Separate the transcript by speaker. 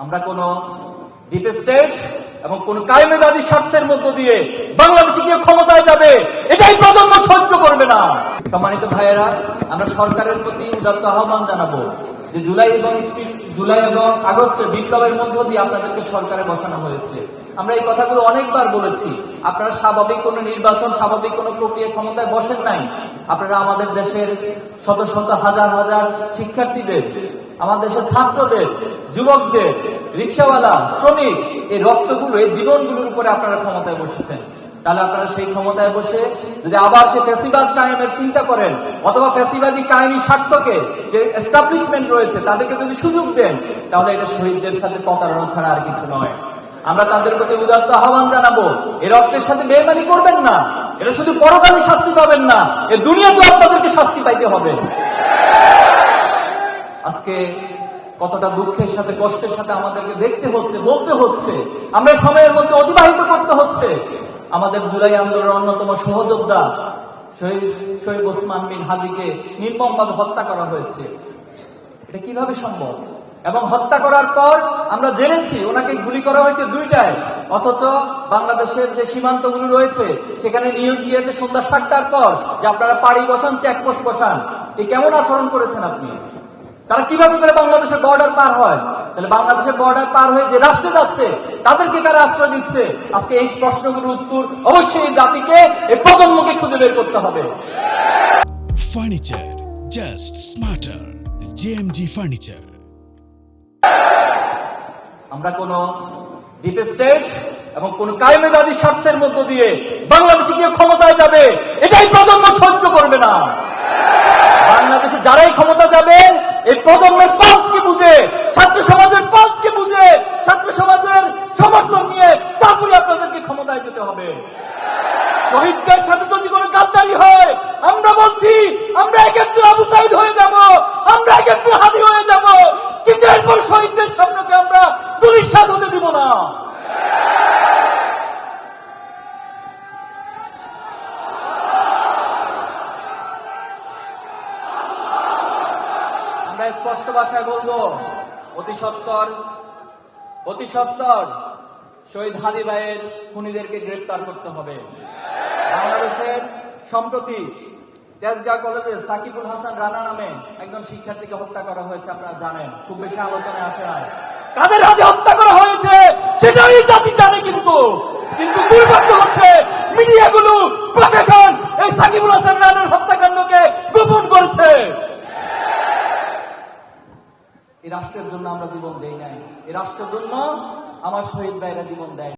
Speaker 1: আমরা কোন deep state এবং কোন কায়েমিবাদী স্বার্থের মধ্য দিয়ে বাংলাদেশে গিয়ে ক্ষমতায় যাবে, এটাই প্রজন্ম সহ্য করবে না। সম্মানিত ভাইয়েরা, আমরা সরকারের প্রতি উদাত্ত আহ্বান জানাবো যে জুলাই এবং আগস্টের বিপ্লবের মধ্য দিয়ে আপনাদেরকে সরকারে বসানো হয়েছে। আমরা এই কথাগুলো অনেকবার বলেছি। আপনারা স্বাভাবিক কোন নির্বাচন, স্বাভাবিক কোন প্রক্রিয়া ক্ষমতায় বসেন নাই। আপনারা আমাদের দেশের শত শত হাজার হাজার শিক্ষার্থীদের, আমাদের দেশের ছাত্রদের, যুবকদের, রিক্সাওয়ালা, শ্রমিক, এই রক্তগুলো, এই জীবনগুলোর উপরে আপনারা ক্ষমতায় বসেছেন। তাহলে আপনারা সেই ক্ষমতায় বসে যদি আবার সে ফ্যাসিবাদ কায়েমের চিন্তা করেন, অথবা ফ্যাসিবাদী কায়েমি স্বার্থকে যে এস্টাবলিশমেন্ট রয়েছে তাদেরকে যদি সুযোগ দেন, তাহলে এটা শহীদদের সাথে প্রতারণা ছাড়া আর কিছু নয়। আমরা তাদের প্রতি উদাত্ত আহ্বান জানাবো, এই রক্তের সাথে বেইমানি করবেন না। এটা শুধু পরকালে শাস্তি পাবেন না, এই দুনিয়াতেও আপনাদেরকে শাস্তি পাইতে হবে। আজকে কতটা দুঃখের সাথে, কষ্টের সাথে আমাদেরকে দেখতে হচ্ছে, বলতে হচ্ছে, আমরা সময়ের মধ্যে অতিবাহিত করতে হচ্ছে। আমাদের জুলাই আন্দোলনের অন্যতম সহযোদ্ধা শহীদ ওসমান বিন হাদিকে নির্মমভাবে হত্যা করা হয়েছে। এটা কিভাবে সম্ভব? এবং হত্যা করার পর আমরা জেনেছি ওনাকে গুলি করা হয়েছে 2টায়, অথচ বাংলাদেশের যে সীমান্তগুলো রয়েছে সেখানে নিউজ গিয়েছে সন্ধ্যা 7টার পর যে আপনারা পাড়ি বসান, চেকপোস্ট বসান। এই কেমন আচরণ করেছেন আপনি? তারা কিভাবে করে বাংলাদেশের বর্ডার পার হয়? তাহলে বাংলাদেশের বর্ডার পার হয়ে যে রাষ্ট্রে যাচ্ছে তাদেরকে কারা আশ্রয় দিচ্ছে? আজকে এই প্রশ্নগুলোর উত্তর অবশ্যই জাতিকে, এই প্রজন্মকে খুঁজে বের করতে হবে।
Speaker 2: Furniture just smarter, JMG furniture.
Speaker 1: আমরা কোন ডিপ স্টেট এবং কোন কায়েমিবাদী স্বার্থের মধ্য দিয়ে বাংলাদেশে গিয়ে ক্ষমতায় যাবে, এটাই প্রজন্ম সহ্য করবে না। বাংলাদেশে যারাই ক্ষমতা যাবে, এই প্রজন্মের পালসকে বুঝে, ছাত্র সমাজের পালসকে বুঝে, ছাত্র সমাজের সমর্থন নিয়ে তারপরে আপনাদেরকে ক্ষমতায় যেতে হবে। শহীদদের সাথে যদি কোনো গাদ্দারি হয়, আমরা বলছি আমরা এক একজন আবু সাইদ হয়ে যাব, আমরা এক একজন হাদি হয়ে যাব, কিন্তু এরপর শহীদদের স্বপ্নকে আমরা দুলিশাত হতে দিব না। আমরা স্পষ্ট ভাষায় বলবো, অতি সত্বর শহীদ হাদি ভাইয়ের খুনিদেরকে গ্রেফতার করতে হবে। বাংলাদেশের সম্প্রতি তেজগাঁও কলেজে সাকিবুল হাসান রানা নামে একজন শিক্ষার্থীকে হত্যা করা হয়েছে, আপনারা জানেন, খুব বেশি আলোচনায় আসে না। কাদের হাতে হত্যা করা হয়েছে সেটাই জাতি জানে, কিন্তু দুর্ভাগ্য হচ্ছে মিডিয়াগুলো, প্রশাসন এই সাকিবুল হাসান রানার হত্যাকাণ্ডকে গোপন করেছে। এই রাষ্ট্রের জন্য আমরা জীবন দেই নাই, এই রাষ্ট্রের জন্য আমার শহীদ ভাইরা জীবন দেয়।